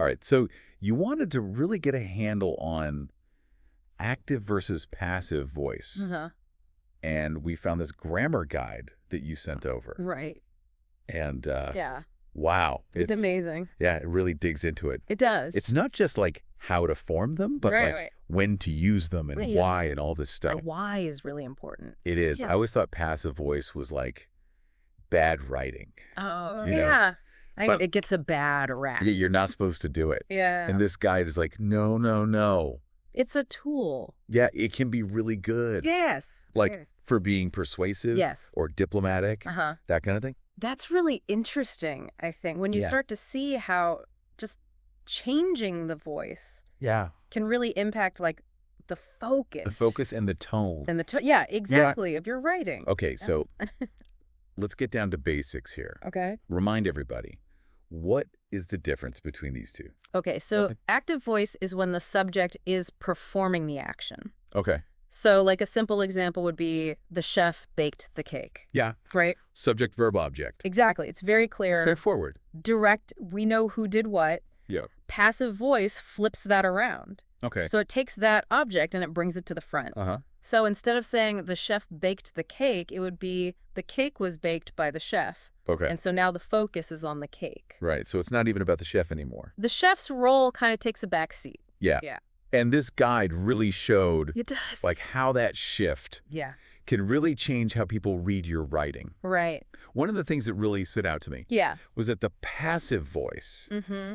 All right. So you wanted to really get a handle on active versus passive voice. Uh-huh. And we found this grammar guide that you sent over. Right. And Yeah. wow. It's amazing. Yeah, it really digs into it. It does. It's not just like how to form them, but right. when to use them and Yeah. why and all this stuff. The why is really important. It is. Yeah. I always thought passive voice was like bad writing. Oh, You know? yeah. But- It gets a bad rap. You're not supposed to do it. Yeah. And this guide is like, no, no, no. It's a tool. Yeah, it can be really good. Yes. Like for being persuasive Yes. or diplomatic, Uh-huh. that kind of thing. That's really interesting, I think, when you Yeah. start to see how just changing the voice Yeah. can really impact like the focus. The focus and the tone. And yeah, exactly, of your writing. Okay, so let's get down to basics here. Okay. Remind everybody, what is the difference between these two? Okay, so active voice is when the subject is performing the action. Okay. So like a simple example would be the chef baked the cake. Yeah. Right? Subject, verb, object. Exactly. It's very clear. Straightforward. Direct. We know who did what. Yeah. Passive voice flips that around. Okay. So it takes that object and it brings it to the front. Uh-huh. So instead of saying the chef baked the cake, it would be the cake was baked by the chef. Okay. And so now the focus is on the cake. Right. So it's not even about the chef anymore. The chef's role kind of takes a back seat. Yeah. Yeah. And this guide really showed It does. like how that shift Yeah. can really change how people read your writing. Right. One of the things that really stood out to me Yeah. was that the passive voice Mm-hmm.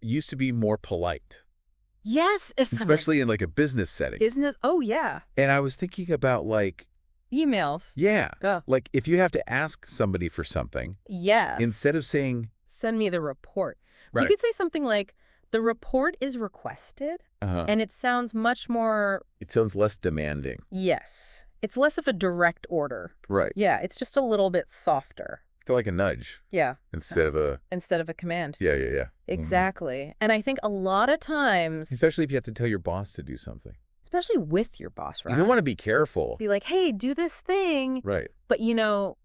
used to be more polite, Yes. especially in like a business setting. Business. Oh, yeah. And I was thinking about like, Emails. yeah, Oh. like if you have to ask somebody for something, Yes. instead of saying, send me the report. Right. You could say something like, the report is requested, and it sounds much more... it sounds less demanding. Yes. It's less of a direct order. Right. Yeah, it's just a little bit softer. They're like a nudge Yeah. instead of a, Instead of a command. yeah. Mhm. Exactly. And I think a lot of times, Especially if you have to tell your boss to do something. especially with your boss, right? You want to be careful. Be like, hey, do this thing. Right. But, you know,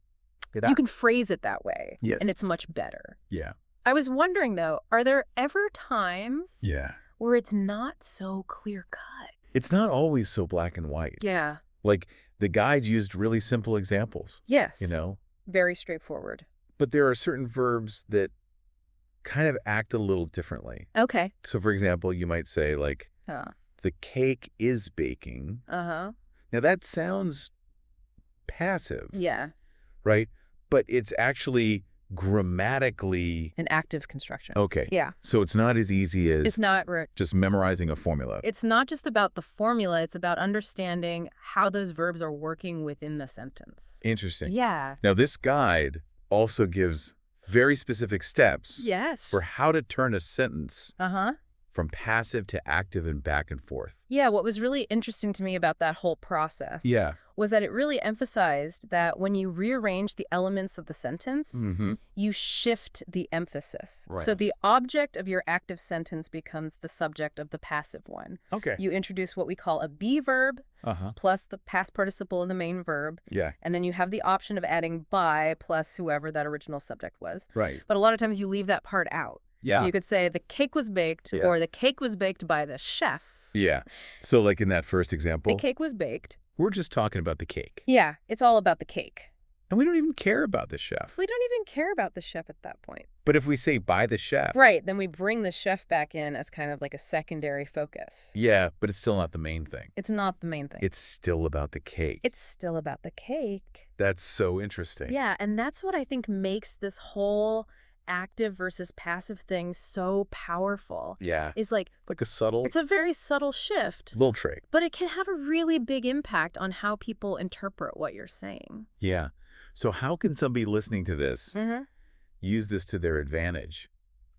Get you out. can phrase it that way. Yes. And it's much better. Yeah. I was wondering, though, are there ever times Yeah. where it's not so clear cut? It's not always so black and white. Yeah. Like the guides used really simple examples, Yes. you know, Very straightforward. but there are certain verbs that kind of act a little differently. Okay. So for example, you might say like, the cake is baking. Uh-huh. Now that sounds passive, Yeah. right? But it's actually grammatically An active construction. okay. Yeah. So it's not as easy as It's not... just memorizing a formula. It's not just about the formula. It's about understanding how those verbs are working within the sentence. Interesting. Yeah. Now this guide also gives very specific steps Yes. for how to turn a sentence Uh-huh. from passive to active and back and forth. Yeah, what was really interesting to me about that whole process Yeah. was that it really emphasized that when you rearrange the elements of the sentence, Mm-hmm. you shift the emphasis. Right. So the object of your active sentence becomes the subject of the passive one. Okay. You introduce what we call a be verb Uh-huh. plus the past participle of the main verb, Yeah. and then you have the option of adding by plus whoever that original subject was. Right. But a lot of times you leave that part out. Yeah. So you could say the cake was baked Yeah. or the cake was baked by the chef. Yeah. So like in that first example, The cake was baked. we're just talking about the cake. Yeah, it's all about the cake. And we don't even care about the chef. We don't even care about the chef at that point. But if we say by the chef. Right, then we bring the chef back in as kind of like a secondary focus. Yeah, but it's still not the main thing. It's not the main thing. It's still about the cake. It's still about the cake. That's so interesting. Yeah, and that's what I think makes this whole active versus passive thing so powerful. Yeah. Is like, Like a subtle it's a very subtle shift, little trick. but it can have a really big impact on how people interpret what you're saying. Yeah. So how can somebody listening to this Mm-hmm. use this to their advantage?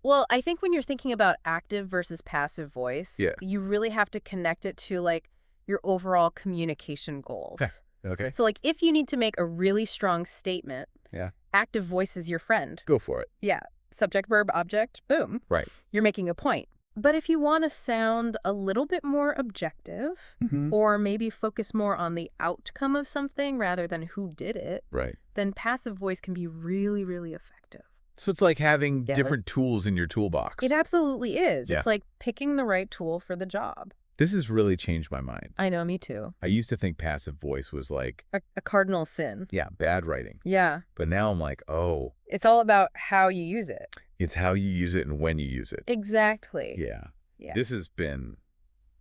Well, I think when you're thinking about active versus passive voice, Yeah. you really have to connect it to like your overall communication goals. Okay. So like if you need to make a really strong statement, Yeah. active voice is your friend. Go for it. Yeah. Subject, verb, object, boom. Right. You're making a point. But if you want to sound a little bit more objective Mm-hmm. or maybe focus more on the outcome of something rather than who did it, Right. then passive voice can be really, really effective. So it's like having Yeah. different tools in your toolbox. It absolutely is. Yeah. It's like picking the right tool for the job. This has really changed my mind. I know, me too. I used to think passive voice was like, A cardinal sin. yeah, bad writing. Yeah. But now I'm like, oh, It's all about how you use it. it's how you use it and when you use it. Exactly. Yeah. Yeah. This has been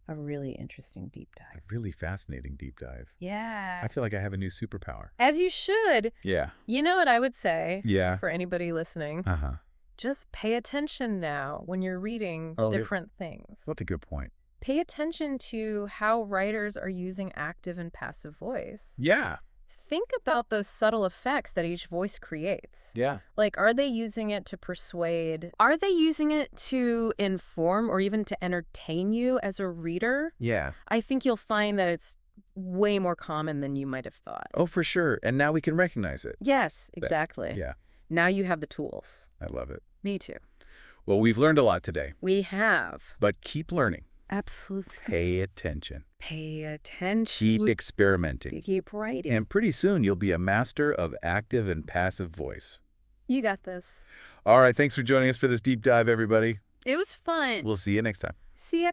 A really interesting deep a dive. really fascinating deep dive. Yeah. I feel like I have a new superpower. As you should. Yeah. You know what I would say Yeah. for anybody listening? Uh-huh. Just pay attention now when you're reading Oh, yeah. different things. That's a good point. Pay attention to how writers are using active and passive voice. Yeah. Think about those subtle effects that each voice creates. Yeah. Like, are they using it to persuade? Are they using it to inform or even to entertain you as a reader? Yeah. I think you'll find that it's way more common than you might have thought. Oh, for sure. And now we can recognize it. Yes, exactly. Yeah. Now you have the tools. I love it. Me too. Well, we've learned a lot today, We have. but keep learning. Absolutely. Pay attention. Pay attention. Keep experimenting. Keep writing. And pretty soon you'll be a master of active and passive voice. You got this. All right. Thanks for joining us for this deep dive, everybody. It was fun. We'll see you next time. See ya.